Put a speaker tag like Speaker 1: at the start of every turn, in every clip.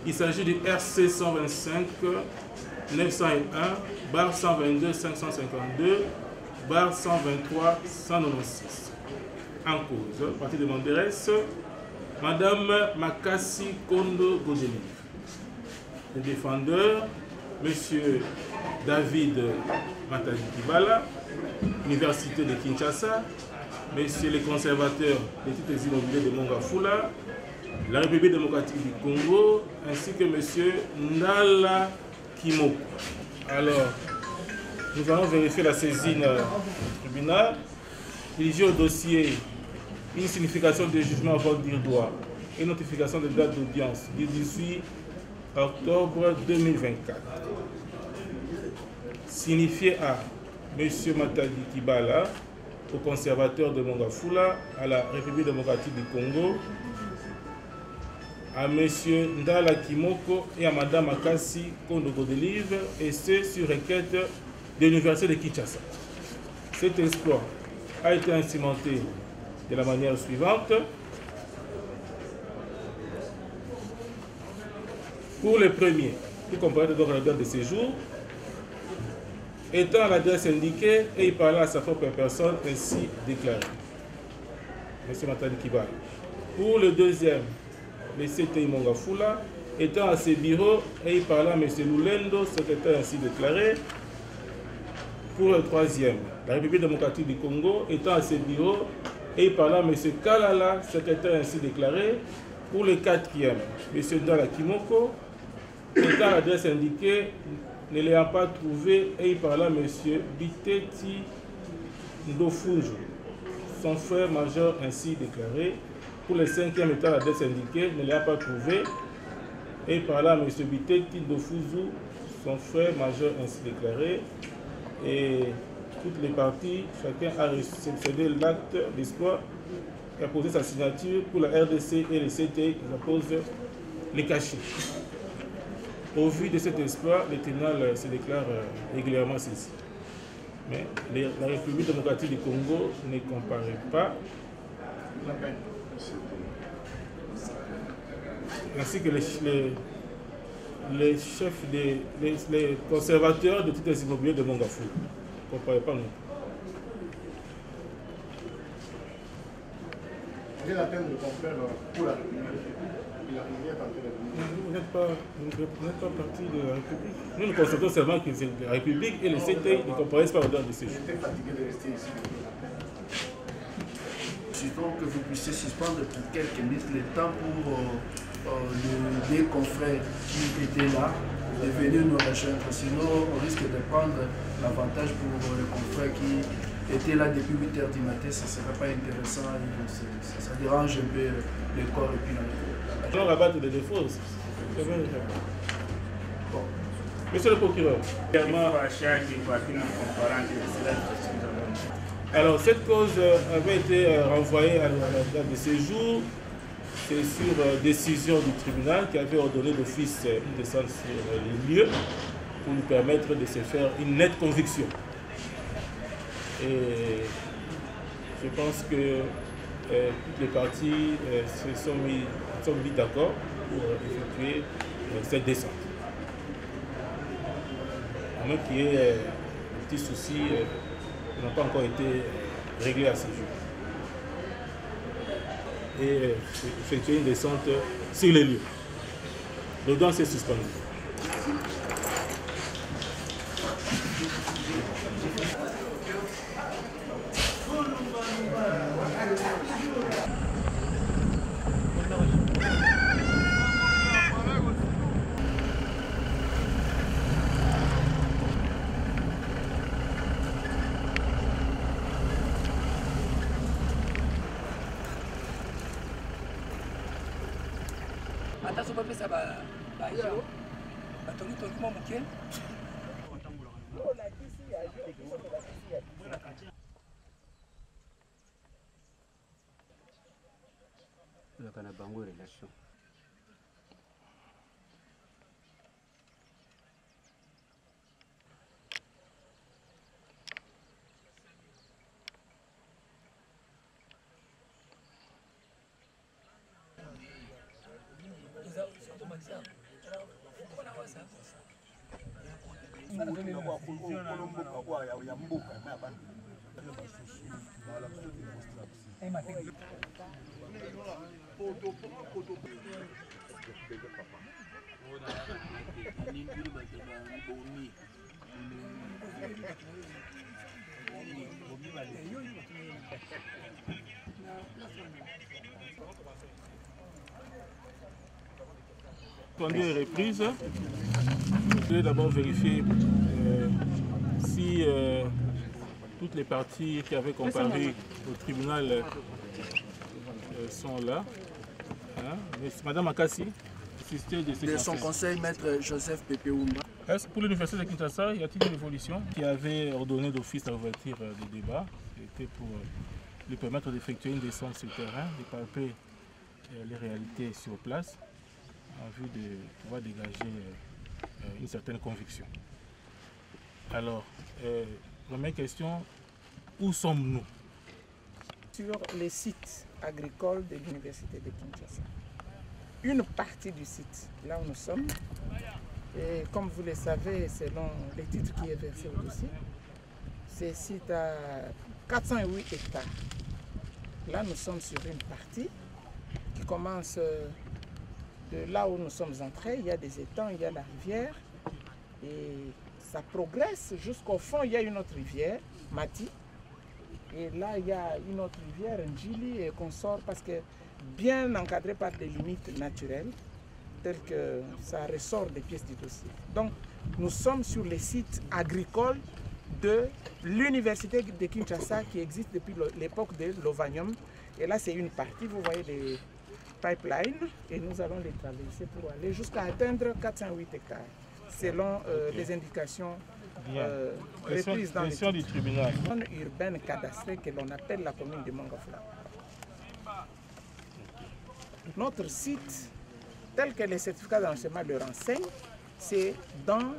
Speaker 1: Il s'agit du RC 125 901 bar 122 552 bar 123 196. En cause, partie de Monderès, Madame Makassi Kondo Godelive. Le défendeur, Monsieur David Matadi Kibala, Université de Kinshasa, Monsieur le conservateur des titres immobiliers de Mongafula, la République démocratique du Congo, ainsi que Monsieur Ndala Kimoko. Alors, nous allons vérifier la saisine du tribunal. Il y a au dossier une signification de jugement à vote dire droit et notification de date d'audience du 18 octobre 2024. Signifié à M. Matadi Kibala, au conservateur de Mongafula, à la République démocratique du Congo, à M. Ndala Kimoko et à Mme Makassi Kondo Godelive, et ce sur requête de l'Université de Kinshasa. Cet exploit a été instrumenté de la manière suivante. Pour le premier, qui comparaît donc la date de séjour, étant à l'adresse indiquée et il parlait à sa propre personne ainsi déclaré. M. Matadi Kibala. Pour le deuxième, M. CTI Mongafula, étant à ses bureaux et il parlait à M. Lulendo, secrétaire ainsi déclaré. Pour le troisième, la République démocratique du Congo, étant à ses bureaux et il parlait à M. Kalala, secrétaire ainsi déclaré. Pour le quatrième, M. Ndala Kimoko, étant à l'adresse indiquée, ne l'ayant pas trouvé, et il parlait à M. Biteti Ndofunjo, son frère majeur ainsi déclaré. Pour le cinquième, étant à l'adresse indiquée, ne l'ayant pas trouvé, et il parlait à M. Biteti Ndofunjo, son frère majeur ainsi déclaré. Et toutes les parties, chacun a réceptionné l'acte d'espoir et a posé sa signature. Pour la RDC et le CTI, il appose les cachets. Au vu de cet espoir, le tribunal se déclare régulièrement saisi. Mais la République démocratique du Congo ne comparaît pas, ainsi que les chefs, les conservateurs de titres immobiliers de Mongafou. Ne comparaît pas non plus.
Speaker 2: J'ai la peine de confère pour la République. Vous
Speaker 1: n'êtes pas parti de la République. Nous constatons seulement que c'est la République et le CTI ne comparaissent pas aux dates de séjour.
Speaker 2: J'étais fatigué de rester ici.
Speaker 3: Suppose que vous puissiez suspendre pour quelques minutes le temps pour les confrères qui étaient là de venir nous rejoindre. Sinon, on risque de prendre l'avantage pour les confrères qui étaient là depuis 8 h du matin. Ça ne serait pas intéressant. Ça dérange un peu le corps et puis la vie.
Speaker 1: On va battre des défauts. Bon. Monsieur le procureur, alors cette cause avait été renvoyée à la date de séjour. C'est sur décision du tribunal qui avait ordonné d'office une descente sur les lieux pour nous permettre de se faire une nette conviction. Et je pense que toutes les parties se sont mis d'accord pour effectuer cette descente. À moins qu'il y ait des petits soucis qui n'ont pas encore été réglés à ce jour. Et effectuer une descente sur les lieux. L'audience est suspendue.
Speaker 4: Attention, pas ça va.
Speaker 5: relation.
Speaker 1: Pendant les reprises, je vais d'abord vérifier si toutes les parties qui avaient comparé au tribunal sont là. Hein? Madame Akassi, assistée de
Speaker 3: son conseil, maître Joseph Pepeoumba.
Speaker 1: Pour l'université de Kinshasa, y a-t-il une évolution qui avait ordonné d'office la ouverture des débats? C'était pour lui permettre d'effectuer une descente sur le terrain, de palper les réalités sur place, en vue de pouvoir dégager une certaine conviction. Alors, première question, où sommes-nous?
Speaker 4: Sur les sites agricoles de l'université de Kinshasa. Une partie du site, là où nous sommes, et comme vous le savez, selon les titres qui est versé au dossier, c'est site à 408 hectares. Là, nous sommes sur une partie qui commence de là où nous sommes entrés. Il y a des étangs, il y a la rivière, et ça progresse jusqu'au fond. Il y a une autre rivière, Mati, et là, il y a une autre rivière, Njili, et qu'on sort parce que bien encadré par des limites naturelles, telles que ça ressort des pièces du dossier. Donc, nous sommes sur les sites agricoles de l'université de Kinshasa qui existe depuis l'époque de l'Ovanium. Et là, c'est une partie, vous voyez les pipelines, et nous allons les traverser pour aller jusqu'à atteindre 408 hectares, selon les indications reprises dans les
Speaker 1: du tribunal.
Speaker 4: zone urbaine cadastrée que l'on appelle la commune de Mongafula. Notre site, tel que les certificats d'enseignement le renseignent, c'est dans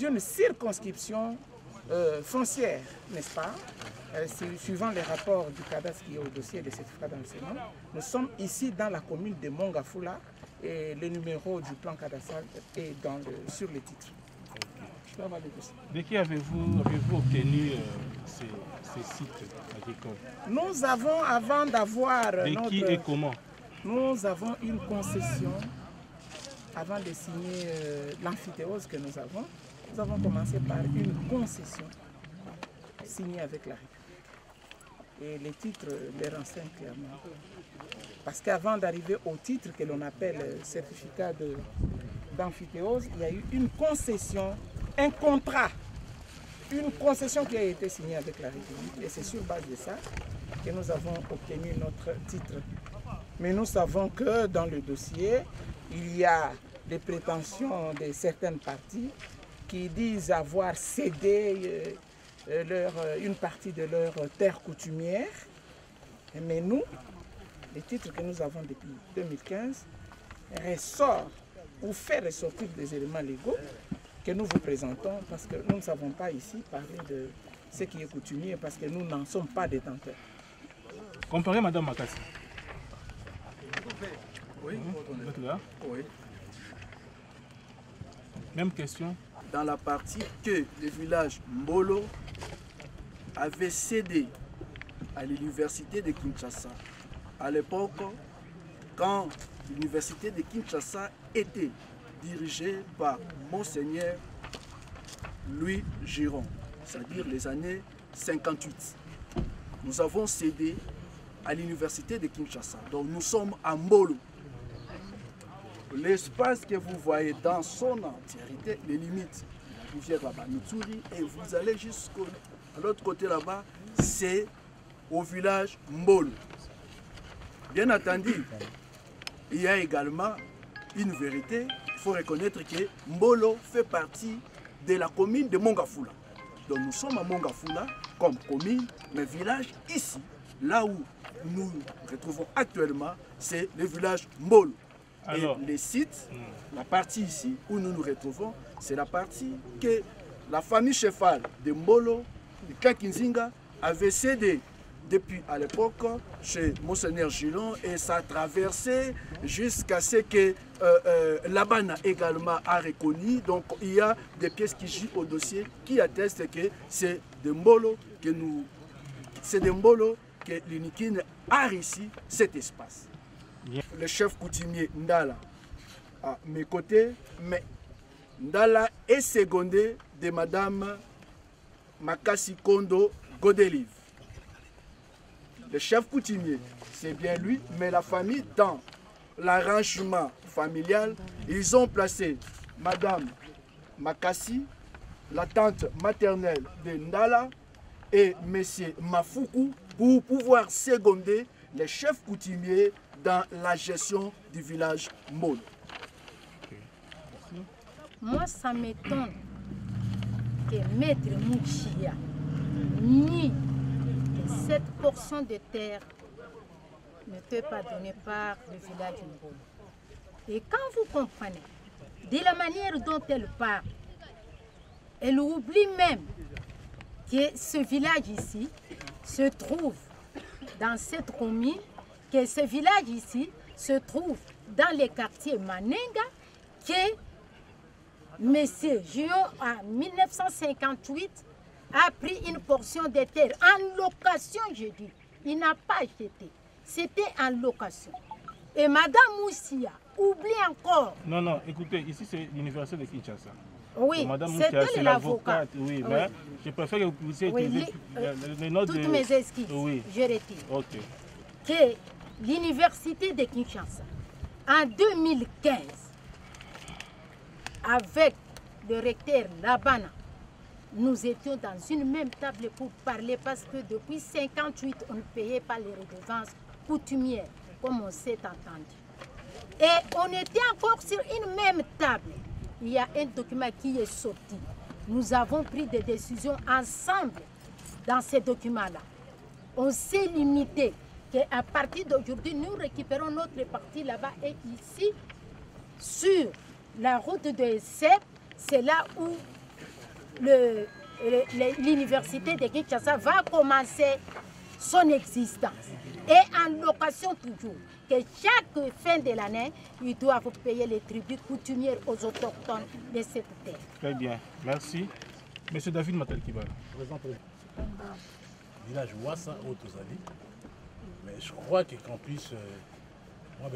Speaker 4: une circonscription foncière, n'est-ce pas? Suivant les rapports du cadastre qui est au dossier des certificats d'enseignement, nous sommes ici dans la commune de Mongafula et le numéro du plan cadastral est sur le titre.
Speaker 1: De qui avez-vous obtenu ces sites agricoles?
Speaker 4: Nous avons, avant d'avoir
Speaker 1: De qui et comment?
Speaker 4: Nous avons une concession, avant de signer l'amphithéose que nous avons commencé par une concession signée avec la République. Et les titres les renseignent clairement. Parce qu'avant d'arriver au titre que l'on appelle certificat d'amphithéose, il y a eu une concession, un contrat, une concession qui a été signée avec la République. Et c'est sur base de ça que nous avons obtenu notre titre. Mais nous savons que dans le dossier, il y a des prétentions de certaines parties qui disent avoir cédé une partie de leur terre coutumière. Mais nous, les titres que nous avons depuis 2015, ressort ou fait ressortir des éléments légaux que nous vous présentons parce que nous ne savons pas ici parler de ce qui est coutumier parce que nous n'en sommes pas détenteurs.
Speaker 1: Comparez Madame Makassi.
Speaker 3: Oui.
Speaker 1: Vous êtes là?
Speaker 3: Oui.
Speaker 1: Même question.
Speaker 3: Dans la partie que le village Mbolo avait cédé à l'université de Kinshasa, à l'époque, quand l'université de Kinshasa était dirigée par Monseigneur Louis Giron, c'est-à-dire les années 58. Nous avons cédé à l'université de Kinshasa. Donc nous sommes à Mbolo. L'espace que vous voyez dans son entièreté, les limites de la rivière là-bas, Mitsuri, et vous allez jusqu'à l'autre côté là-bas, c'est au village Mbolo. Bien entendu, il y a également une vérité. Il faut reconnaître que Mbolo fait partie de la commune de Mongafula. Donc nous sommes à Mongafula comme commune, mais village ici, là où nous nous retrouvons actuellement, c'est le village Mbolo. Alors, et les sites, la partie ici où nous nous retrouvons, c'est la partie que la famille chefale de Mbolo, de Kakinzinga, avait cédé depuis à l'époque chez Monseigneur Gillon et ça a traversé jusqu'à ce que Labana également a reconnu. Donc il y a des pièces qui jouent au dossier qui attestent que c'est de Mbolo que l'Unikine a réussi cet espace. Le chef coutumier Ndala à mes côtés, mais Ndala est secondé de Madame Makasi Kondo Godelive. Le chef coutumier, c'est bien lui, mais la famille, dans l'arrangement familial, ils ont placé Madame Makasi, la tante maternelle de Ndala, et Monsieur Mafuku pour pouvoir seconder les chefs coutumiers dans la gestion du village Mbolo.
Speaker 5: Moi, ça m'étonne que Maître Mouchia nie que 7% de terre ne peut pas donner par le village Mbolo. Et quand vous comprenez, de la manière dont elle parle, elle oublie même que ce village ici se trouve dans cette commune, que ce village ici se trouve dans le quartier Manenga, que M. Gio, en 1958, a pris une portion de terre en location, je dis. Il n'a pas acheté. C'était en location. Et Madame Moussia oublie encore.
Speaker 1: Non, non, écoutez, ici c'est l'université de Kinshasa.
Speaker 5: Oui,
Speaker 1: c'est l'avocate. Oui, mais je préfère que vous puissiez utiliser le nom de...
Speaker 5: Toutes mes excuses,
Speaker 1: oui.
Speaker 5: je retire.
Speaker 1: Ok.
Speaker 5: Que l'université de Kinshasa, en 2015, avec le recteur Labana, nous étions dans une même table pour parler parce que depuis 1958, on ne payait pas les redevances coutumières, comme on s'est entendu. Et on était encore sur une même table. Il y a un document qui est sorti. Nous avons pris des décisions ensemble dans ces documents-là. On s'est limité qu'à partir d'aujourd'hui, nous récupérons notre partie là-bas et ici, sur la route de SEP, c'est là où l'université de Kinshasa va commencer son existence. Et en location toujours, que chaque fin de l'année, ils doivent payer les tribus coutumières aux autochtones de cette terre.
Speaker 1: Très bien, merci. Monsieur David Matal-Kibala.
Speaker 6: Village Ouassa au Tozali. Mais je crois que qu'en plus, moi,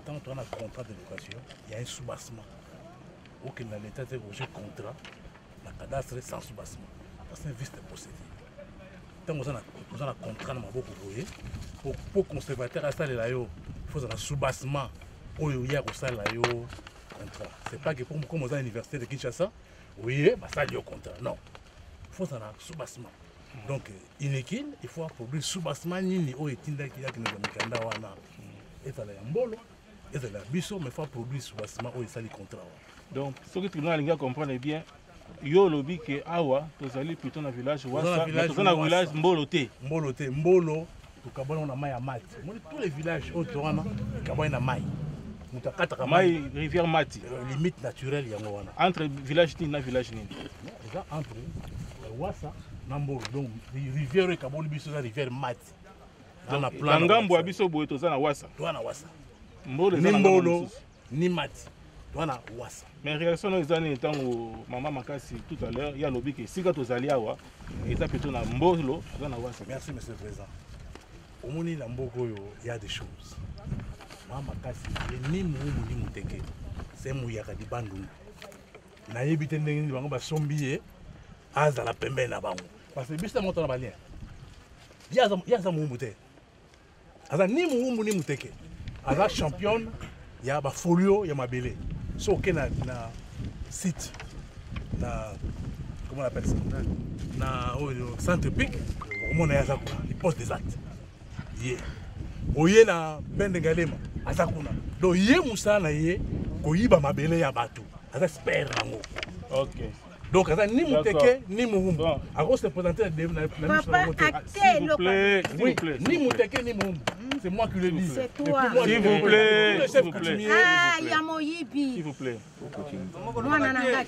Speaker 6: quand on a un contrat de location, il y a un soubassement. Aucun l'État a un contrat, la cadastre sans soubassement. C'est un vice de procédure. Tant que vous avez un contrat, pour conservateur à ça, il faut un soubassement. Il y a un contrat. Ce n'est pas que comme vous avez l'université de Kinshasa, oui, ça y a un contrat. Non. Il faut un soubassement. Donc, il faut produire soubassement ni au étinda qui a qui nous a wana. Et ça la mbolo, et ça la biso, mais il faut produire soubassement au sali contrat.
Speaker 1: Donc, ce que tu dois comprendre bien, yo lobby que awa, tu allais plutôt dans le village Ouassa, tu es dans le village Mboloté.
Speaker 6: Mboloté, Mbolo, tu kabona na mai ya mati. Tous les villages autour wana, kabona na mai.
Speaker 1: Mai rivière Mati.
Speaker 6: Limite naturelle ya wana.
Speaker 1: Entre village ni na village ni.
Speaker 6: Ça entre Ouassa Nambo, donc rivière et Kaboli biso la rivière Mati. Dans la plan.
Speaker 1: Ngambo abiso boye to za na Ouassa.
Speaker 6: Toi na Ouassa.
Speaker 1: Mbolo
Speaker 6: ni Mati. Toi na Ouassa.
Speaker 1: Mais réaction nos années étant au maman Makasi tout à l'heure, il y a lobby que si quand aux alliés awa, et ça plutôt na Mbolo, za na Ouassa.
Speaker 6: Merci monsieur le président. Au moni na Mboko il y a des choses. Maman Makasi ni mumu ni muteke. C'est muyaka di bandu. Na yebite ndenge bango ba sombié aza la pembe na bango. Parce que bista moto na balien. Ya za mumu te. Aza ni mumu ni muteke. Aza championne ya ba folio ya mabele. So que na site na comment on appelle ça? Na centre pic au monde ya za kuna, il poste des actes. Yé. Oye na bende galema aza kuna. Do yé musana yé ko yiba mabele ya bato. Aza spare nango.
Speaker 1: OK.
Speaker 6: Donc, ni Mouteke, ni Moumou. À cause de présenter la
Speaker 5: Papa, actez le
Speaker 6: oui, ni Mouteke, ni Moumou. C'est moi qui le dis.
Speaker 5: C'est toi.
Speaker 1: S'il vous plaît. S'il vous plaît.
Speaker 5: Ah, Yamoyibi.
Speaker 1: S'il vous plaît.
Speaker 5: S'il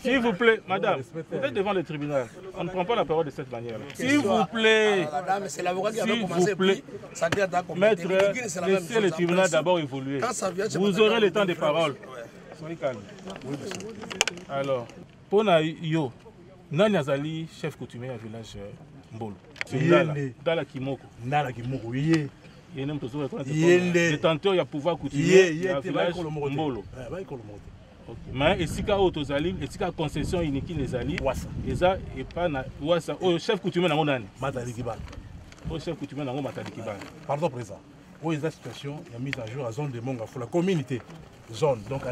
Speaker 1: S'il vous plaît, madame, vous êtes devant le tribunal. On ne prend pas la parole de cette manière. S'il vous plaît.
Speaker 3: Madame, c'est l'avocat qui avait
Speaker 1: S'il
Speaker 3: commencé.
Speaker 1: vous plaît. Maître, laissez le tribunal d'abord évoluer. Vous aurez le temps de parole. Soyez calme. Alors, pour yo, nani azali chef coutumier du village Mbolo. Dans la Kimoko.
Speaker 6: Nala Kimoko, oui.
Speaker 1: Il y a un détenteur, il y a pouvoir coutumier. Il y a village Mbolo. Mais ici, quand Otozali, ici, quand concession unique les alliés, et pas au chef coutumier dans mon année. Au chef coutumier dans mon Matalikiba.
Speaker 6: Pardon, président. Pour les situations, il y a mise à jour à zone de Monga, pour la communauté. Zone, donc,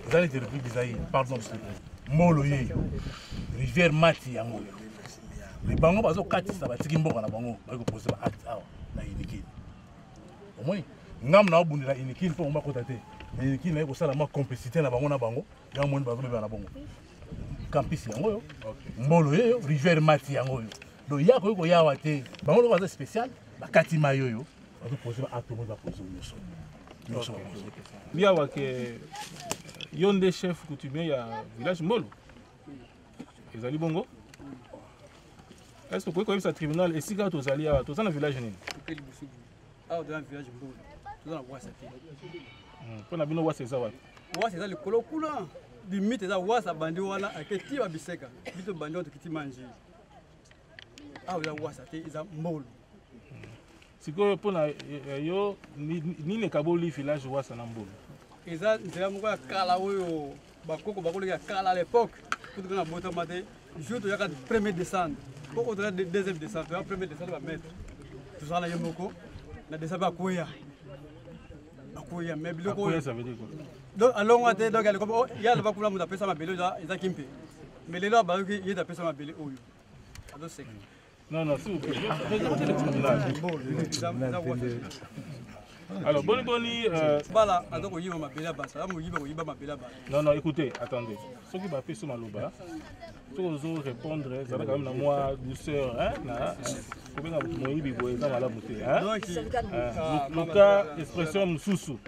Speaker 6: les années de République d'Isaïe, pardon, s'il vous plaît. Moloye, rivière Mati, Yango. Les Bango, parce que Kati, ça va tirer Mboka, la Bango, va poser un acte, la Inikin. Au moins, Nam na Obundi, la Inikin, pour moi, côté. Mais Inikin, il y a aussi la complicité, la Bango, il y a un moins de Bango, la Bango. Campus, Yango, Moloye, rivière Mati, Yango. Donc, il y a quoi, il y a un Bango, va spécial, la Kati Mayo.
Speaker 1: Il y a un chef coutumier à village Mbolo. Ils allaient bongo. Est-ce que vous pouvez connaître ce tribunal et si vous allez à dans le village
Speaker 7: Ah, dans le village Mbolo. Dans la voie c'était.
Speaker 1: Pour na bino wa c'est ça wa.
Speaker 7: Wa c'est ça le kolo kula. Limite ça wa ça bandi wana aketi ba biseka. Bito bandi on kiti manji. Ah, dans wa c'était ils ont Mbolo.
Speaker 1: Siko pona yo ni ne kaboli village wa sanambolo.
Speaker 7: Eza nzela moko ya kala oyo bakoko bakolo ya kala à l'époque. Tout na boto maté jour to yaka 1er décembre. Pour au-delà de 2e décembre, 1er décembre va mettre. Tout ça là yomoko na décembre akoya. Akoya mais biloko
Speaker 1: akoya ça veut dire quoi?
Speaker 7: Donc alors on a donc il y a le bakula mu d'après ça ma belo eza kimpe. Mais les là ba il y a d'après ça ma belo oyo. Ado sec.
Speaker 1: Non, non, s'il vous plaît. Alors, Boni. Non, non, écoutez, attendez. Ce qui va faire sur Maloba, si vous répondre, ça va quand même moi douceur. Luka, expression Moussou.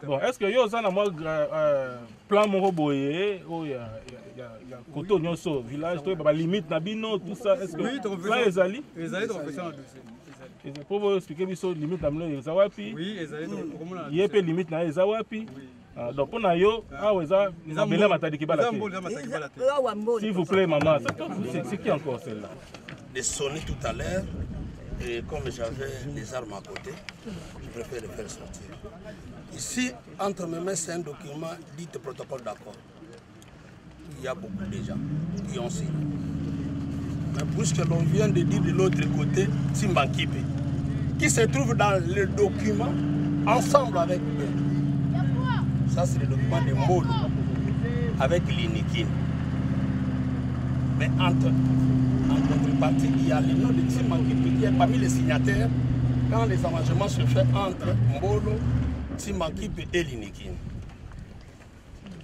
Speaker 1: Bon, est-ce que vous avez un plan Moroboye, il y a Koto Nyonso, village, la limite, Nabino, tout ça? Est-ce que vous avez des alliés? Pour vous expliquer, il y a limite dans les Zawapi. Oui, il y a des limites dans les Zawapi. Donc, pour nous, s'il vous plaît, maman, c'est qui encore celle-là?
Speaker 8: De sonner tout à l'heure. Et comme j'avais les armes à côté, je préfère les faire sortir. Ici, entre mes mains, c'est un document dit protocole d'accord. Il y a beaucoup de gens qui ont signé. Mais puisque l'on vient de dire de l'autre côté, Timbankipe, qui se trouve dans le document ensemble avec eux. Ça, c'est le document de Mbolo avec l'Inikin. Mais en contrepartie, il y a le nom de Timbankipe qui est parmi les signataires quand les arrangements se font entre Mbolo, Timbankipe et l'Inikin.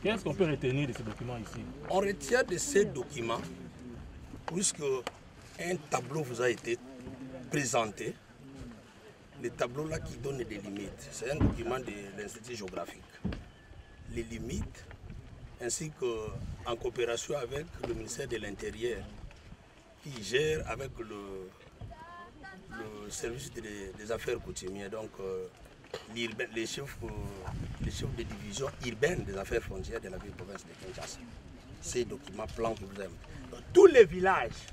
Speaker 1: Qu'est-ce qu'on peut retenir de ces documents ici?
Speaker 8: On retient de ces documents, puisque un tableau vous a été présenté, le tableau là qui donne des limites. C'est un document de l'Institut géographique. Les limites, ainsi qu'en coopération avec le ministère de l'Intérieur, qui gère avec le service des affaires coutumières, donc les chefs de division urbaine des affaires frontières de la ville province de Kinshasa. Ces documents plans que vous avez. Donc, tous les villages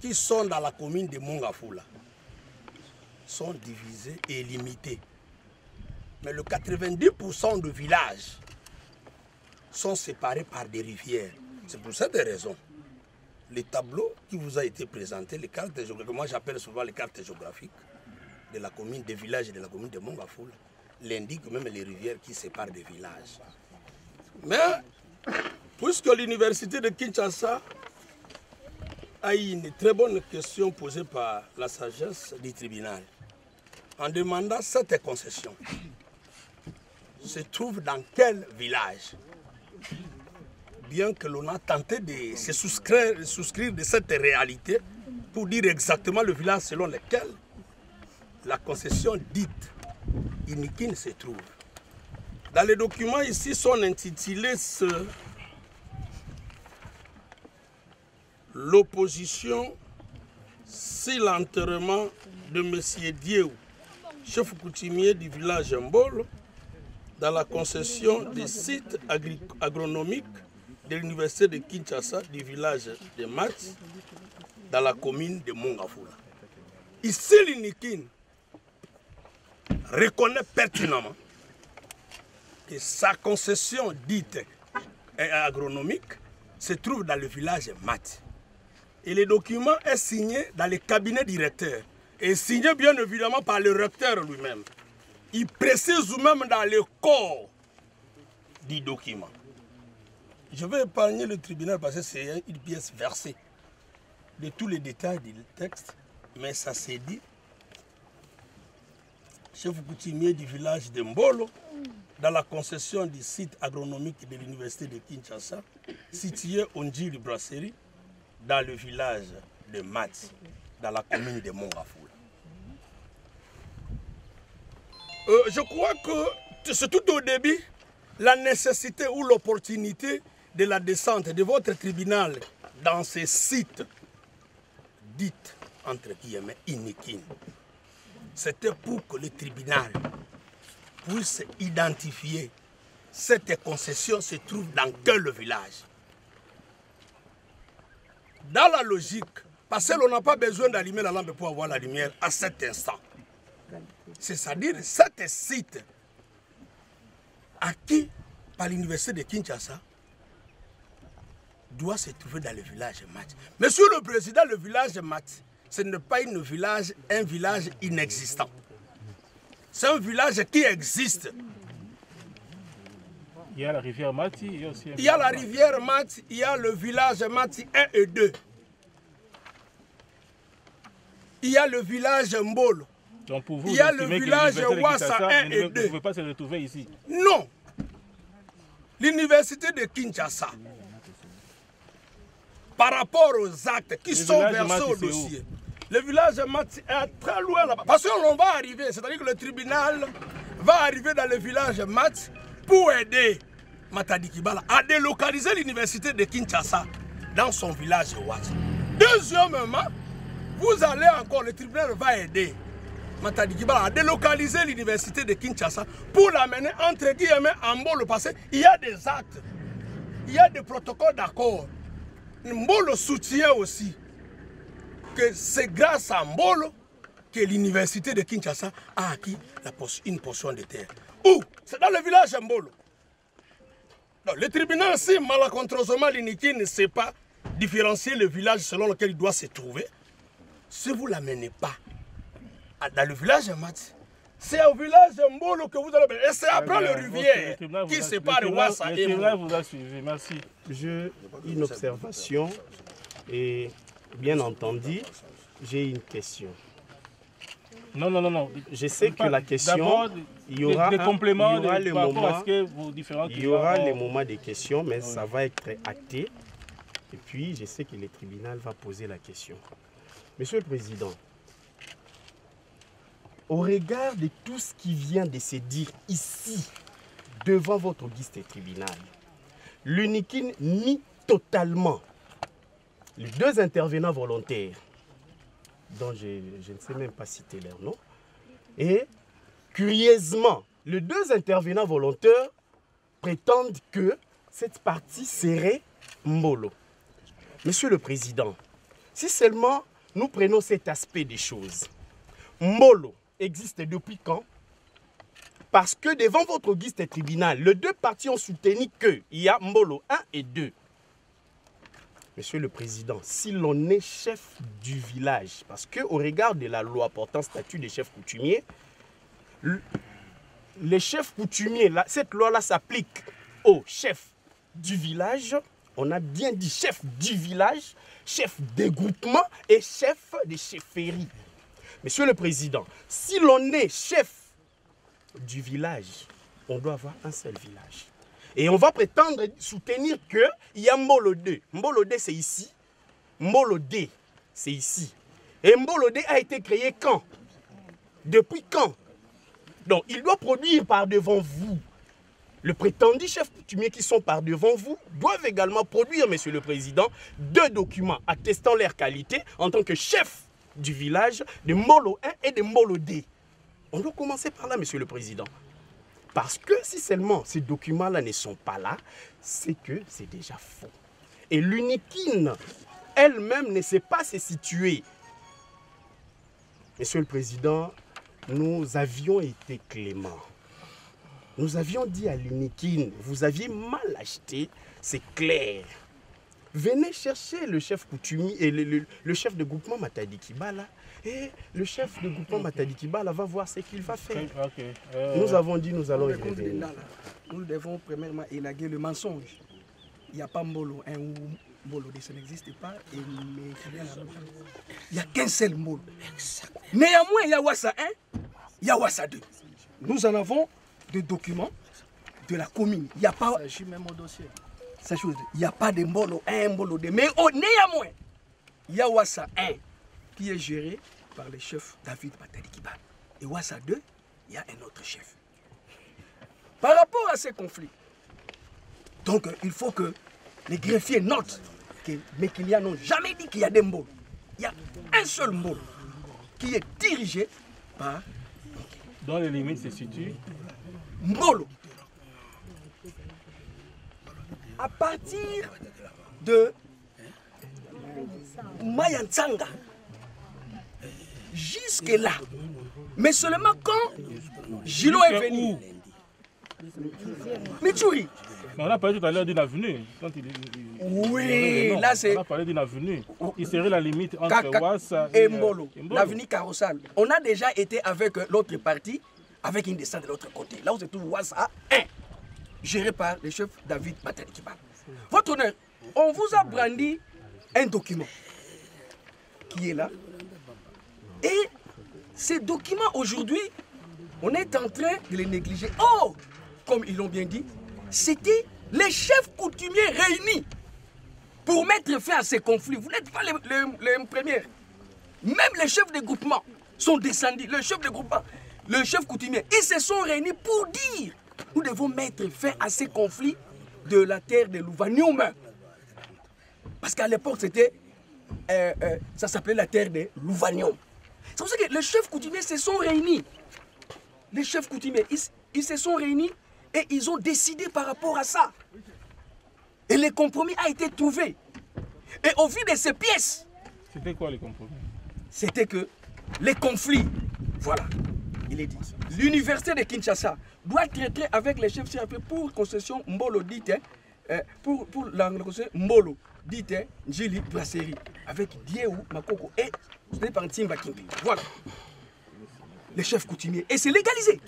Speaker 8: qui sont dans la commune de Mongafula sont divisés et limités. Mais le 90% de villages sont séparés par des rivières. C'est pour cette raison. Les tableaux qui vous a été présentés, les cartes géographiques, moi j'appelle souvent les cartes géographiques de la commune, des villages et de la commune de Mongafula, l'indiquent même les rivières qui séparent des villages. Mais, puisque l'université de Kinshasa a eu une très bonne question posée par la sagesse du tribunal, en demandant cette concession se trouve dans quel village? Bien que l'on a tenté de se souscrire de cette réalité pour dire exactement le village selon lequel la concession dite Inikin se trouve. Dans les documents ici sont intitulés l'opposition si l'enterrement de M. Dieu, chef coutumier du village Mbolo, dans la concession des sites agronomiques de l'université de Kinshasa du village de Mat, dans la commune de Mongafula. Ici, l'Inikin reconnaît pertinemment que sa concession dite agronomique se trouve dans le village Mat. Et le document est signé dans le cabinet directeur et signé bien évidemment par le recteur lui-même. Il précise même dans le corps du document. Je vais épargner le tribunal parce que c'est une pièce versée de tous les détails du texte, mais ça s'est dit. Chef coutumier du village de Mbolo, dans la concession du site agronomique de l'université de Kinshasa, situé au Ndjili Brasserie, dans le village de Mat, dans la commune de Mongafula. Je crois que c'est tout au début la nécessité ou l'opportunité de la descente de votre tribunal dans ces sites dits entre guillemets Inikin. C'était pour que le tribunal puisse identifier cette concession se trouve dans quel village. Dans la logique, parce qu'on n'a pas besoin d'allumer la lampe pour avoir la lumière à cet instant. C'est-à-dire cet site acquis par l'université de Kinshasa doit se trouver dans le village Mat. Monsieur le Président, le village Mat, ce n'est pas un village inexistant. C'est un village qui existe.
Speaker 1: Il y a la rivière Mati, il y a aussi
Speaker 8: il y a la rivière Mati, il y a le village Mati 1 et 2. Il y a le village Mbolo.
Speaker 1: Donc pour vous,
Speaker 8: il y a le village Wassa 1 et 2.
Speaker 1: Vous ne pouvez pas se retrouver ici.
Speaker 8: Non. L'université de Kinshasa, par rapport aux actes qui sont versés au dossier, le village Mati est très loin là-bas. Parce qu'on va arriver, c'est-à-dire que le tribunal va arriver dans le village Mati pour aider Matadi Kibala à délocaliser l'université de Kinshasa dans son village Ouatt. Deuxièmement, vous allez encore, le tribunal va aider Matadi Kibala à délocaliser l'université de Kinshasa pour l'amener entre guillemets en Mbolo, parce qu'il y a des actes, il y a des protocoles d'accord. Mbolo soutient aussi que c'est grâce à Mbolo que l'université de Kinshasa a acquis une portion de terre. Où? C'est dans le village Mbolo. Donc, le tribunal, si malencontreusement l'Inikin ne sait pas différencier le village selon lequel il doit se trouver, si vous ne l'amenez pas dans le village Mat, c'est au village Mbolo que vous allez... Et c'est après le rivière qui sépare Ouassa et Mbolo.
Speaker 1: Le tribunal vous a suivi, merci.
Speaker 9: Une observation et bien entendu, j'ai une question.
Speaker 1: Non.
Speaker 9: Je sais que la question, il y aura
Speaker 1: des compléments,
Speaker 9: il y aura le moment,
Speaker 1: il y aura
Speaker 9: les moments des questions, mais ça va être acté. Et puis, je sais que le tribunal va poser la question. Monsieur le Président, au regard de tout ce qui vient de se dire ici, devant votre auguste tribunal, l'Inikin nie totalement les deux intervenants volontaires, dont je ne sais même pas citer leur nom, et curieusement, les deux intervenants volontaires prétendent que cette partie serait Mbolo. Monsieur le Président, si seulement nous prenons cet aspect des choses, Mbolo existe depuis quand? Parce que devant votre auguste tribunal, les deux parties ont soutenu qu'il y a Mbolo 1 et 2. Monsieur le Président, si l'on est chef du village, parce qu'au regard de la loi portant statut des chefs coutumiers, les chefs coutumiers, cette loi-là s'applique aux chefs du village. On a bien dit chef du village, chef des groupements et chef des chefferies. Monsieur le Président, si l'on est chef du village, on doit avoir un seul village. Et on va prétendre soutenir qu'il y a Mbolo 2. Mbolo 2, c'est ici. Mbolo 2, c'est ici. Et Mbolo 2 a été créé quand? Depuis quand? Donc, il doit produire par devant vous. Le prétendu chef coutumier qui sont par devant vous doivent également produire, Monsieur le Président, 2 documents attestant leur qualité en tant que chef du village de Mbolo 1 et de Mbolo 2. On doit commencer par là, Monsieur le Président. Parce que si seulement ces documents-là ne sont pas là, c'est que c'est déjà faux. Et l'UNIKIN elle-même ne sait pas se situer. Monsieur le Président, nous avions été cléments. Nous avions dit à l'UNIKIN, vous aviez mal acheté, c'est clair. Venez chercher le chef coutumier et le chef de groupement Matadi Kibala. Et le chef de groupement Matadi Kibala va voir ce qu'il va faire.
Speaker 1: Okay.
Speaker 9: Nous avons dit, nous allons y revenir.
Speaker 3: Nous devons premièrement élaguer le mensonge. Il n'y a pas Mbolo 1 ou Mbolo 2, ça n'existe pas. Et il n'y a qu'un seul Mbolo. Néanmoins, il y a Wassa 1, il y a Wassa 2. Nous en avons des documents de la commune. Il n'y a pas.
Speaker 4: Ça agit même au dossier.
Speaker 3: Il n'y a pas de Mbolo 1, Mbolo 2. Mais néanmoins, il y a Wassa 1 qui est géré par le chef David Matadi Kibala. Et Wassa 2, il y a un autre chef. Par rapport à ces conflits, donc il faut que les greffiers notent que mes clients n'ont jamais dit qu'il y a des Mbolo. Il y a un seul Mbolo qui est dirigé par...
Speaker 1: Dans les limites se situe
Speaker 3: Mbolo. À partir de Mayantsanga, jusque là. Mais seulement quand Gilo est venu. Mituri.
Speaker 1: On a parlé tout à l'heure d'une avenue.
Speaker 3: Oui, là c'est...
Speaker 1: On a parlé d'une avenue. Il serait la limite entre Wassa
Speaker 3: et Mbolo. L'avenue Carossal. On a déjà été avec l'autre partie, avec une descente de l'autre côté. Là où se trouve Wassa 1, géré par le chef David Matadi Kibala. Votre honneur, on vous a brandi un document qui est là. Et ces documents, aujourd'hui, on est en train de les négliger. Oh, comme ils l'ont bien dit, c'était les chefs coutumiers réunis pour mettre fin à ces conflits. Vous n'êtes pas les premiers. Même les chefs de groupement sont descendus. Le chef de groupement, le chef coutumier, ils se sont réunis pour dire nous devons mettre fin à ces conflits de la terre de Louvanium. Parce qu'à l'époque, c'était, ça s'appelait la terre de Louvanium. C'est pour ça que les chefs coutumiers se sont réunis. Les chefs coutumiers, ils se sont réunis et ils ont décidé par rapport à ça. Et le compromis a été trouvé. Et au vu de ces pièces...
Speaker 1: C'était quoi le compromis?
Speaker 3: C'était que les conflits, voilà, il est dit. L'université de Kinshasa doit traiter avec les chefs CRP pour concession Mbolo dite, pour la concession Mbolo dite Njili Brasserie, avec Diéou, Makoko et c'était par Timba Kimbi. Voilà. Les chefs coutumiers. Et c'est légalisé.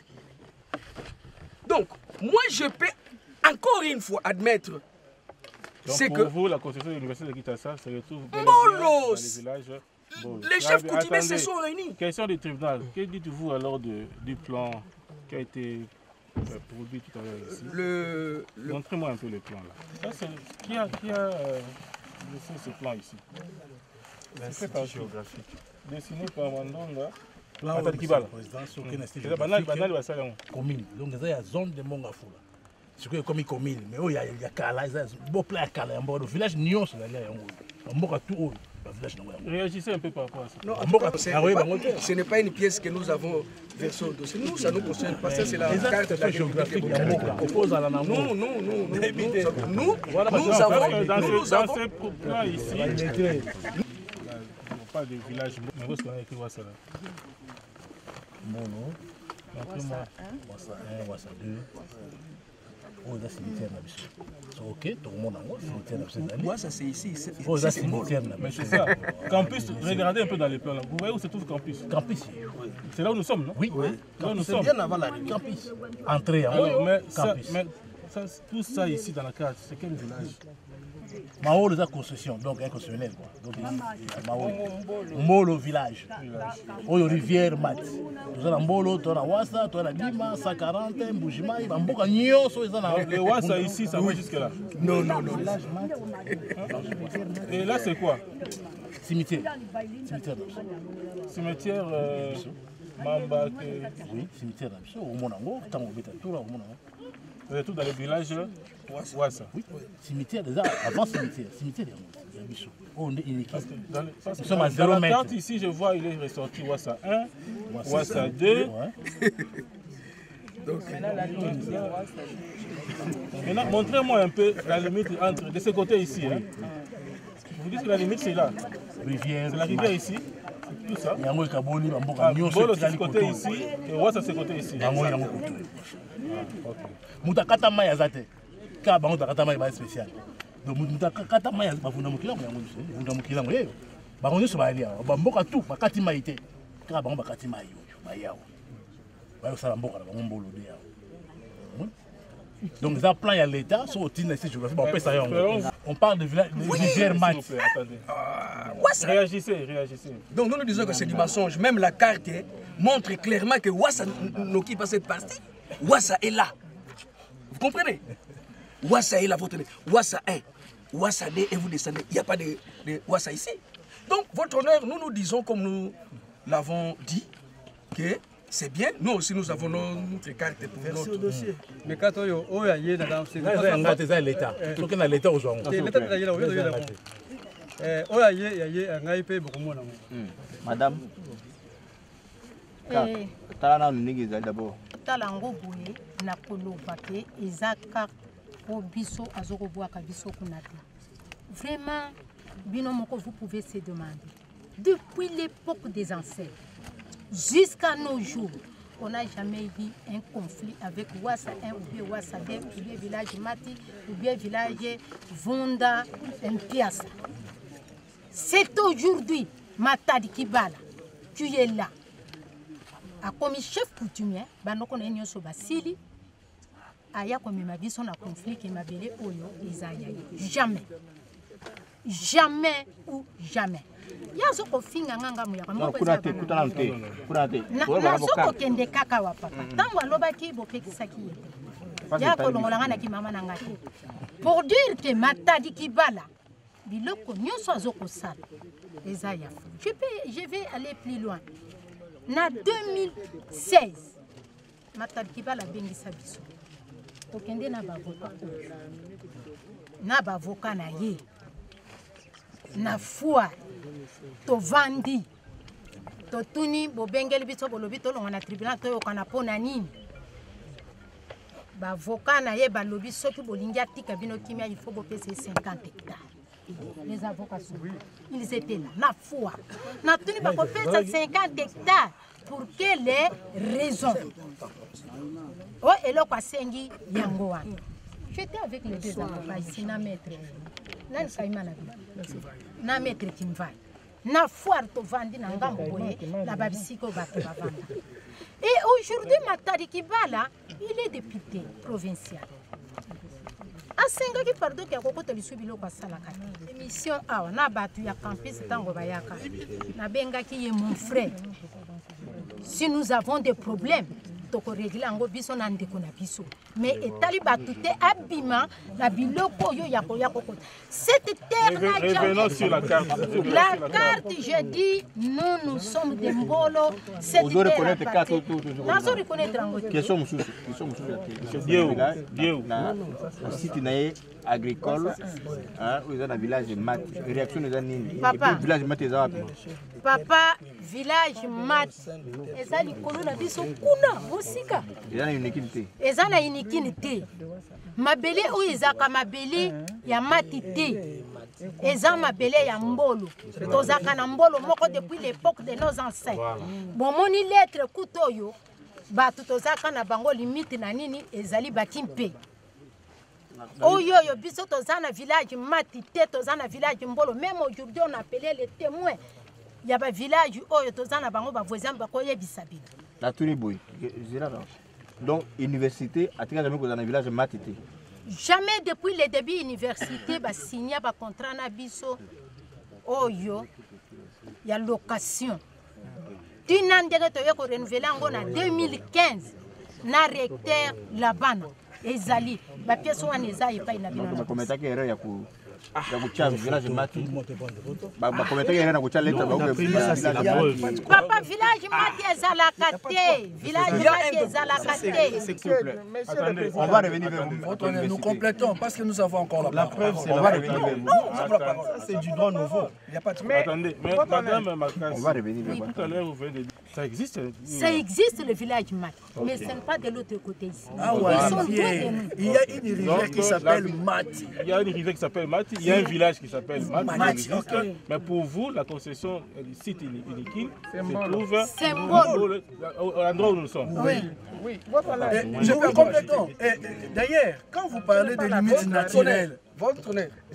Speaker 3: Donc, moi je peux encore une fois admettre.
Speaker 1: Donc pour vous, la concession de l'université de Kinshasa se retrouve
Speaker 3: dans
Speaker 1: les villages. Bon.
Speaker 3: Les chefs coutumiers se sont réunis.
Speaker 1: Question du tribunal. Que dites-vous alors du plan qui a été produit tout à l'heure ici? Montrez-moi un peu le plan là. Ça, qui a laissé ce plan ici? C'est pas géographique. Dessiné par Mandonga. Matadi Kibala.
Speaker 6: Commune. Donc il y a zone de Mongafula. C'est comme une commune. Mais il y a Kala, il y a beau plat à Kala. Le village Nyon, c'est là. On a tout haut.
Speaker 1: Réagissez un peu par rapport à ça.
Speaker 3: Non, ce n'est pas une pièce que nous avons versée au dossier. Nous, ça nous concerne pas. Ça, c'est la carte de la géographie.
Speaker 6: Non.
Speaker 3: Nous avons...
Speaker 1: Dans ces plans ici, on parle de village. Mais où est-ce qu'on a écrit Wassa là?
Speaker 6: Wassa 1, Wassa 2. Ok, tout le monde en
Speaker 3: ça c'est ici.
Speaker 1: Mais c'est ça. Campus, regardez un peu dans les plans là. Vous voyez où se trouve Campus?
Speaker 6: Campus.
Speaker 1: C'est là où nous sommes, non?
Speaker 6: Oui.
Speaker 1: Là où nous sommes.
Speaker 6: Bien avant la rue. Campus. Entrée en haut.
Speaker 1: Mais tout ça ici dans la carte, c'est quel village?
Speaker 6: Mao, c'est la concession, donc un concessionnaire. Donc, Mbolo village. Oyo rivière mat. Nous avons Mbolo, tu as Wassa, tu as Dima, 140, Mbujima, Mboka Nyonso.
Speaker 1: Le Wassa ici, ça va jusque-là?
Speaker 6: Non.
Speaker 1: Et là, c'est quoi?
Speaker 6: Cimetière.
Speaker 1: Cimetière Mamba.
Speaker 6: Oui, cimetière. Au Monango, tant au Bétatoura, au Monango.
Speaker 1: Vous êtes tous dans le village Wassa?
Speaker 6: Oui, cimetière déjà, avant cimetière. Cimetière, il y a Bissou. On est une équipe.
Speaker 1: Nous sommes à 0 mètre. Dans la carte ici, je vois, il est ressorti Wassa 1, Wassa 2. Maintenant, montrez-moi un peu la limite entre de ce côté ici. Hein. Vous dites que la limite c'est là.
Speaker 6: Rivière.
Speaker 1: C'est la rivière ici. Tout ça.
Speaker 6: Yango et Kaboli,
Speaker 1: Mbolo c'est ce côté ici et Wassa c'est ce côté ici.
Speaker 6: Yango. Mutakata Maya Zate. Kaba Mutakata Maya spécial. Donc Mutakata Maya Bafunda Mukila Yango. Bafunda Mukila Yango. Bango nyonso balia. Bamboka tout bakati maite. Kaba bakati mayo. Bayao. Bayo sala mboka bango Mbolo de yao. Donc, ça plan, il y a l'État, sur le titre de géographie, on parle de rivière mat.
Speaker 1: Réagissez.
Speaker 8: Donc, nous disons que c'est du mensonge. Même la carte montre clairement que Wassa n'occupe pas cette partie. Wassa est là. Vous comprenez? Wassa est là, votre Wassa 1, Wassa 2, et vous descendez. Il n'y a pas de Wassa ici. Donc, votre honneur, nous disons, comme nous l'avons dit, que c'est bien, nous aussi nous avons notre carte pour notre
Speaker 7: dossier. Mais quand on y a l'État,
Speaker 6: il y a l'État aujourd'hui.
Speaker 10: Madame, d'abord.
Speaker 5: Talango boye na koloba ke ezaka po biso azokobwaka biso kunate. Vraiment, binomoko vous pouvez se demander. Depuis l'époque des ancêtres jusqu'à nos jours, on n'a jamais eu un conflit avec Wassa 1 ou bien Wassa 2 ou bien village Mati ou bien village Vonda Mpiasa. C'est aujourd'hui Matadi Kibala, tu es là. A comme chef coutumier, banoko na nyonso basili aya comme ma biso na conflit ke mabele oyo ezaya. Jamais ou jamais. Yazo ko finga nganga mu ya moko
Speaker 10: kunate.
Speaker 5: Na soko kende kaka wa papa. Tango alobaki bo pekisaki yete. Ya ko longola ngana ki mama na ngaki. Pour dire que Matadi Kibala biloko nyonso azoko sala ezaya. Je vais aller plus loin. Na 2016, Matadi Kibala bengisa biso. Kokende na bavoka oyo. Na bavoka na ye. Na foi. Tovandi. Totuni bobengeli biso bolobi tolonga na tribunal toyokana pona nini. Bavoka na ye balobi soki bolingi atika bino kimia il faut bopesa 50 hectares. Les avocats sont ils étaient là, na foi. Na tuni ba kopesa 50 hectares pour quelles raisons? Oh, et là quoi sengi yango wana. J'étais avec les deux avocats ici na maître. Nani kaima na bi. Na maître Kimvai. Na foire to vandi na ngambo boye na babisiko bato bavanda. Et aujourd'hui Matadi Kibala, il est député provincial. Asenga ki pardon ki akokota lisubi loko asalaka. Émission awa na batu ya campus tango bayaka. Na benga ki ye mon frère. Si nous avons des problèmes, toko régler ango biso na ndeko na biso. Mais etali batu te abima na biloko yo yako kokota. Cette terre n'a jamais.
Speaker 1: Revenons sur la carte.
Speaker 5: La carte, je dis, nous sommes des Mbolo.
Speaker 10: Vous devez reconnaître carte.
Speaker 5: Nous reconnaître en
Speaker 10: Qui sommes nous site agricole, où il y a un village de Mat. Réaction de Zanini.
Speaker 5: Papa.
Speaker 10: Village Mat est là.
Speaker 5: Papa, village Mat. Et ça, les colons dit son kuna, musika.
Speaker 10: Il y a une équité.
Speaker 5: Et ça, il y a une équité. Mabele ou izaka mabele ya matite. Eza mabele ya mbolo. Tozaka na mbolo moko depuis l'époque de nos ancêtres. Bon moni lettre kutoyo batu tozaka na bango limite na nini ezali bakimpe. Oyo yo biso tozana village matite, tozana village mbolo. Même aujourd'hui on appelait les témoins. Il y a ba village oyo tozana bango ba voisin ba koye bisabina.
Speaker 10: La Tuniboy. Donc université a tiré jamais dans un village matite.
Speaker 5: Jamais depuis le début de l'université, bah, signé un contrat nabiso. Oh yo, il y a location. D'une année que tu as renouvelé en 2015, na recteur là-bas. Ezali, ba pièce wana eza epa ina bino.
Speaker 10: Ba kometaki erreur ya kucha village mati. Ba kometaki erreur na kucha leta ba village.
Speaker 5: Papa village mati ezalaka te. Village mati ezalaka te.
Speaker 9: C'est couple.
Speaker 10: Attendez, on va revenir vers vous.
Speaker 3: Nous complétons parce que nous avons encore
Speaker 9: la preuve.
Speaker 10: On va revenir vers vous.
Speaker 9: Ça c'est du droit nouveau.
Speaker 3: Il n'y a pas de
Speaker 1: Attendez, mais madame Makas,
Speaker 10: on va revenir vers vous.
Speaker 1: Tout à l'heure vous venez de dire ça existe.
Speaker 5: Ça existe le village mati, mais ce n'est pas de l'autre côté ici.
Speaker 3: Ah ouais, il y a une rivière qui s'appelle Mati.
Speaker 1: Il y a une rivière qui s'appelle Mati, il y a un village qui s'appelle Mati. Mais pour vous, la concession du site Inikine se trouve à l'endroit où nous sommes.
Speaker 3: Oui. Je peux compléter. D'ailleurs, quand vous parlez de limites naturelles,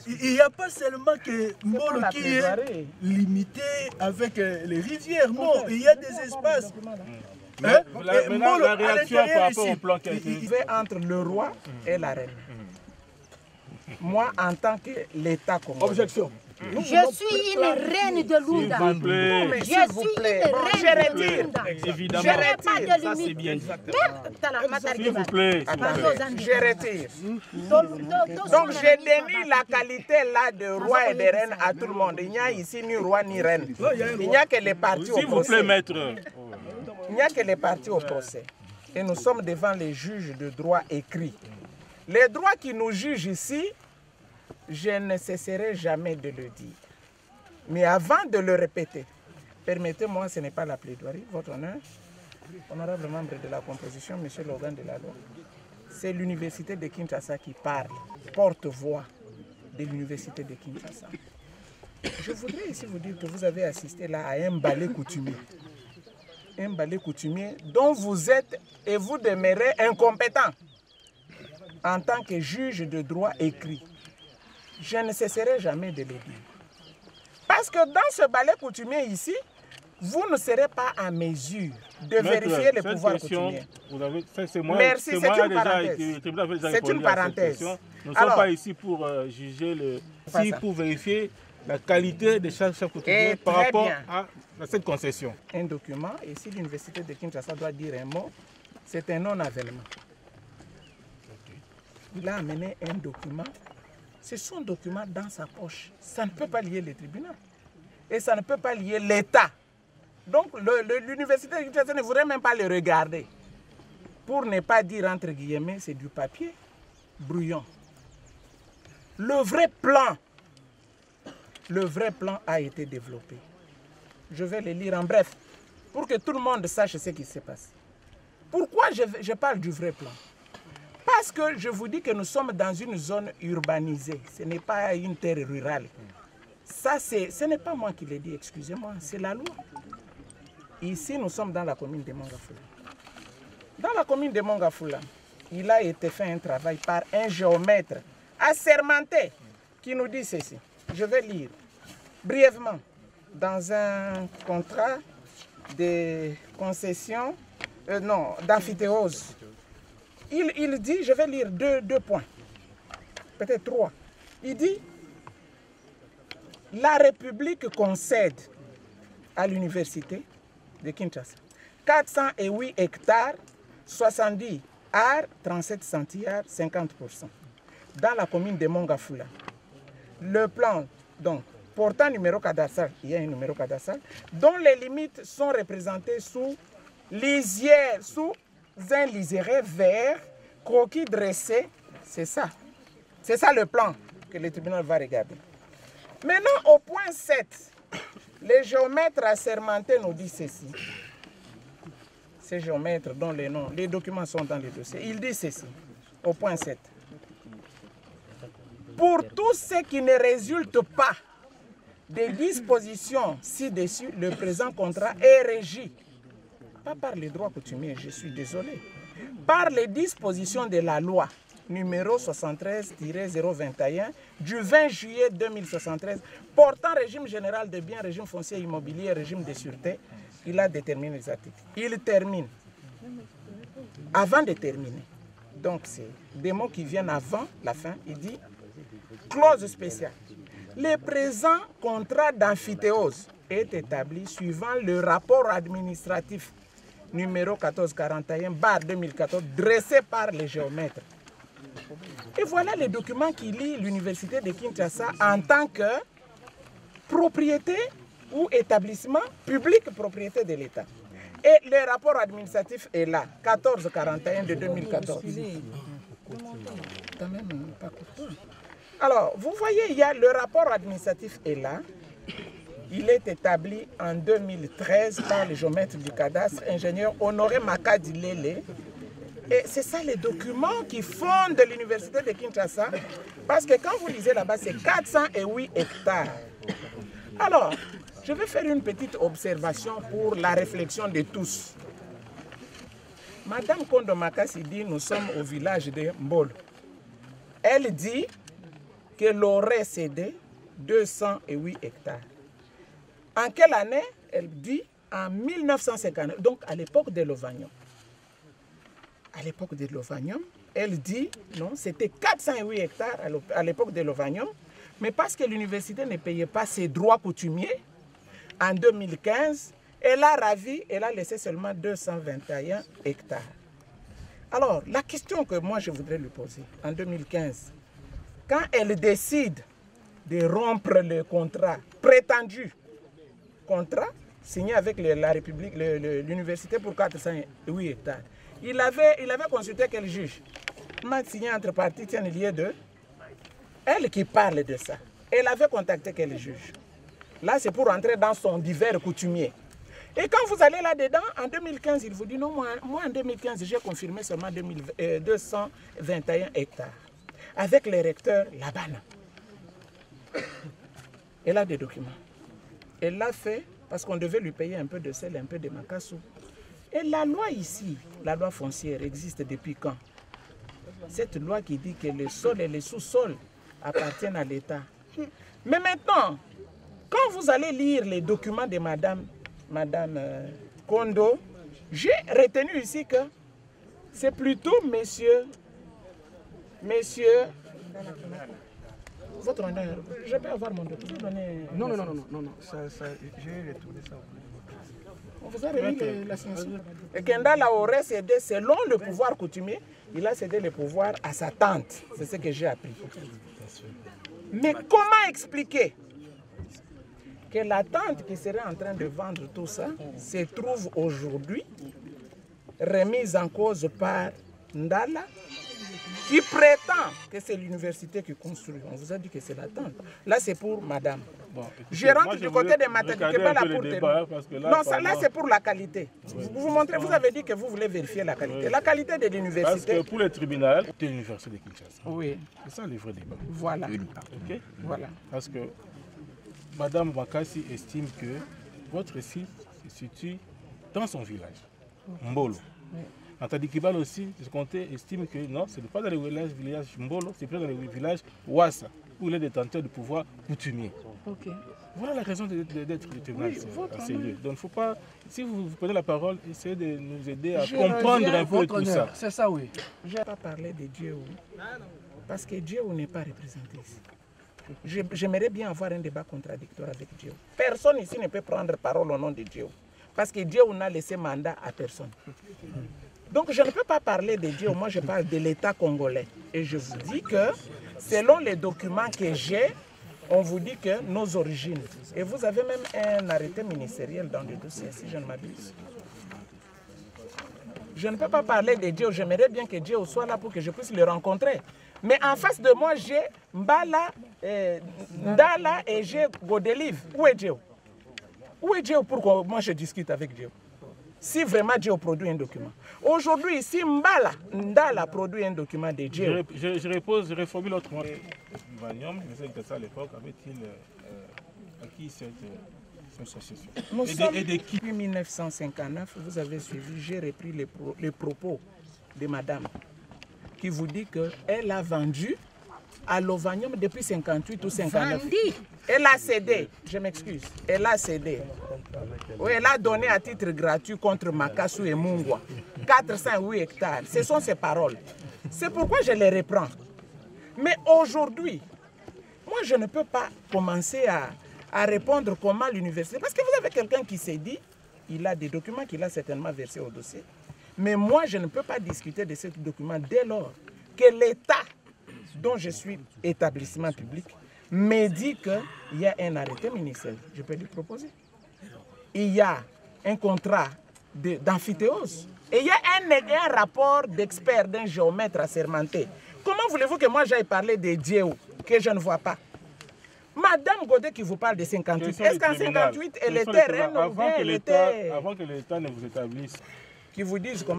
Speaker 3: il n'y a pas seulement que Mbolo qui est limité avec les rivières. Non, il y a des espaces.
Speaker 1: Maintenant, la réaction par rapport au plan qui a été...
Speaker 4: Il fait entre le roi et la reine. Moi, en tant que l'État congolais.
Speaker 3: Objection.
Speaker 5: Je suis une reine de Lunda.
Speaker 1: S'il vous plaît.
Speaker 5: Je suis une reine de Lunda.
Speaker 1: Évidemment.
Speaker 5: Je n'ai pas de
Speaker 1: Ça, c'est
Speaker 5: limite.
Speaker 1: bien dit.
Speaker 5: S'il
Speaker 1: vous plaît.
Speaker 4: Je retire. Donc, je dénie la qualité là de roi et de reine à tout le monde. Il n'y a ici ni roi ni reine. Il n'y a que les partis au procès.
Speaker 1: S'il vous plaît, maître.
Speaker 4: Il n'y a que les partis au procès. Et nous sommes devant les juges de droit écrit. Les droits qui nous jugent ici, je ne cesserai jamais de le dire. Mais avant de le répéter, permettez-moi, ce n'est pas la plaidoirie, votre honneur, honorable membre de la composition, monsieur l'organe de la loi, c'est l'université de Kinshasa qui parle, porte-voix de l'université de Kinshasa. Je voudrais ici vous dire que vous avez assisté là à un ballet coutumier. Un ballet coutumier dont vous êtes et vous demeurez incompétent en tant que juge de droit écrit. Je ne cesserai jamais de le dire. Parce que dans ce ballet coutumier ici, vous ne serez pas à mesure de vérifier les pouvoirs coutumiers. Merci, c'est une parenthèse. C'est une parenthèse.
Speaker 1: Nous ne sommes pas ici pour juger, pour vérifier la qualité de chaque chef coutumier par rapport à cette concession.
Speaker 4: Un document, et si l'université de Kinshasa doit dire un mot, c'est un non-avènement. Il a amené un document. C'est son document dans sa poche. Ça ne peut pas lier le tribunal. Et ça ne peut pas lier l'État. Donc l'université de Kinshasa ne voudrait même pas le regarder. Pour ne pas dire entre guillemets, c'est du papier brouillon. Le vrai plan a été développé. Je vais le lire en bref, pour que tout le monde sache ce qui se passe. Pourquoi je parle du vrai plan? Parce que je vous dis que nous sommes dans une zone urbanisée. Ce n'est pas une terre rurale. Ça, ce n'est pas moi qui l'ai dit, excusez-moi, c'est la loi. Ici, nous sommes dans la commune de Mongafula. Dans la commune de Mongafula, il a été fait un travail par un géomètre assermenté qui nous dit ceci. Je vais lire brièvement dans un contrat de concession, d'amphithéose. Il dit, je vais lire deux points, peut-être 3. Il dit, la République concède à l'université de Kinshasa 408 hectares, 70 arts, 37 centiards, 50%. Dans la commune de Mongafula. Le plan, donc, portant numéro cadastral, il y a un numéro cadastral, dont les limites sont représentées sous lisière, sous un liseré vert, croquis dressé, c'est ça. C'est ça le plan que le tribunal va regarder. Maintenant, au point 7, les géomètres assermentés nous disent ceci. Ces géomètres dont les noms, les documents sont dans les dossiers. Ils disent ceci, au point 7. Pour tout ce qui ne résulte pas des dispositions ci-dessus, le présent contrat est régi, pas par les droits coutumiers, je suis désolé, par les dispositions de la loi numéro 73-021 du 20 juillet 2073 portant régime général des biens, régime foncier immobilier, régime de sûreté. Il a déterminé les articles. Il termine. Avant de terminer, Donc c'est des mots qui viennent avant la fin. Il dit, clause spéciale. Le présent contrat d'amphithéose est établi suivant le rapport administratif numéro 1441/2014 dressé par les géomètres. Et voilà les documents qui lient l'université de Kinshasa en tant que propriété ou établissement public propriété de l'État. Et le rapport administratif est là, 1441 de 2014. Alors, vous voyez, il y a le rapport administratif est là. Il est établi en 2013 par le géomètre du cadastre, ingénieur Honoré Makadi Lele. Et c'est ça les documents qui fondent l'université de Kinshasa. Parce que quand vous lisez là-bas, c'est 408 hectares. Alors, je vais faire une petite observation pour la réflexion de tous. Madame Kondo Makasi dit, nous sommes au village de Mbolo. Elle dit qu'elle aurait cédé 208 hectares. En quelle année? Elle dit en 1959, donc à l'époque de l'Ovanium. À l'époque de l'Ovanium, elle dit, non, c'était 408 hectares à l'époque de l'Ovanium, mais parce que l'université ne payait pas ses droits coutumiers, en 2015, elle a ravi, elle a laissé seulement 221 hectares. Alors, la question que moi je voudrais lui poser, en 2015, quand elle décide de rompre le contrat prétendu, contrat signé avec la République, l'université pour 408 hectares, il avait consulté quel juge? Il m'a signé entre parties, tiens, il y a deux. Elle qui parle de ça, elle avait contacté quel juge? Là, c'est pour entrer dans son divers coutumier. Et quand vous allez là-dedans, en 2015, il vous dit non, moi en 2015, j'ai confirmé seulement 221 hectares. Avec le recteur Labana. Elle a des documents. Elle l'a fait parce qu'on devait lui payer un peu de sel, un peu de macassou. Et la loi ici, la loi foncière, existe depuis quand? Cette loi qui dit que le sol et le sous-sol appartiennent à l'État. Mais maintenant, quand vous allez lire les documents de Madame Kondo, j'ai retenu ici que c'est plutôt monsieur, votre honneur, je peux avoir mon document?
Speaker 3: Non, j'ai retrouvé ça.
Speaker 4: On vous a remis la signature. Et Kendala aurait cédé, selon le pouvoir coutumier, il a cédé le pouvoir à sa tante. C'est ce que j'ai appris. Mais comment expliquer que la tante qui serait en train de vendre tout ça se trouve aujourd'hui remise en cause par Ndala, qui prétend que c'est l'université qui construit. On vous a dit que c'est la tante. Là, c'est pour madame. Bon, je rentre du côté de Matadi, qui n'est pas là pour non, ça, là, c'est pour la qualité. Oui. Vous montrez, vous avez dit que vous voulez vérifier la qualité. Oui. La qualité de l'université.
Speaker 1: Parce que pour le tribunal, c'est l'université de Kinshasa.
Speaker 4: Oui.
Speaker 1: C'est ça le vrai débat.
Speaker 4: Voilà.
Speaker 1: Okay?
Speaker 4: Voilà.
Speaker 1: Parce que madame Makasi estime que votre site se situe dans son village, Mbolo. Oui. Nathalie Kibal aussi, de ce côté, estime que non, ce n'est pas dans le village Mbolo, c'est plus dans le village Ouassa, où il est détenteur du pouvoir coutumier.
Speaker 4: Okay.
Speaker 1: Voilà la raison d'être du tribunal à ces lieux. Donc, il ne faut pas, si vous prenez la parole, essayez de nous aider à comprendre un peu tout ça.
Speaker 3: C'est ça, oui.
Speaker 4: Je ne vais pas parler de Dieu, parce que Dieu n'est pas représenté ici. J'aimerais bien avoir un débat contradictoire avec Dieu. Personne ici ne peut prendre parole au nom de Dieu, parce que Dieu n'a laissé mandat à personne. Donc je ne peux pas parler de Dieu, moi je parle de l'État congolais. Et je vous dis que selon les documents que j'ai, on vous dit que nos origines. Et vous avez même un arrêté ministériel dans le dossier, si je ne m'abuse. Je ne peux pas parler de Dieu, j'aimerais bien que Dieu soit là pour que je puisse le rencontrer. Mais en face de moi, j'ai Mbala, Ndala et j'ai Godelive. Où est Dieu? Où est Dieu pour que moi je discute avec Dieu? Si vraiment Dieu produit un document. Aujourd'hui, si Ndala produit un document de Dieu.
Speaker 1: Je reformule autrement. Vanium, M. Gassa à l'époque, avait-il acquis cette association?
Speaker 4: Nous sommes depuis 1959, vous avez suivi, j'ai repris les propos de madame qui vous dit qu'elle a vendu à l'Ovanium depuis 58 ou 59. Elle a cédé, je m'excuse, elle a cédé. Oui, elle a donné à titre gratuit contre Makassou et Mungwa 408 hectares. Ce sont ses paroles. C'est pourquoi je les reprends. Mais aujourd'hui, moi, je ne peux pas commencer à répondre comment l'université... Parce que vous avez quelqu'un qui s'est dit, il a des documents qu'il a certainement versés au dossier. Mais moi, je ne peux pas discuter de ces documents dès lors que l'État, dont je suis établissement public, me dit qu'il y a un arrêté ministériel. Je peux lui proposer. Il y a un contrat d'amphithéose. Et il y a un rapport d'expert, d'un géomètre assermenté. Comment voulez-vous que moi j'aille parler des dieux que je ne vois pas? Madame Godet qui vous parle de 58, est-ce qu'en 58, elle était reine ou bien elle était...
Speaker 1: Avant que l'État ne vous établisse.
Speaker 4: Qui vous disent comment...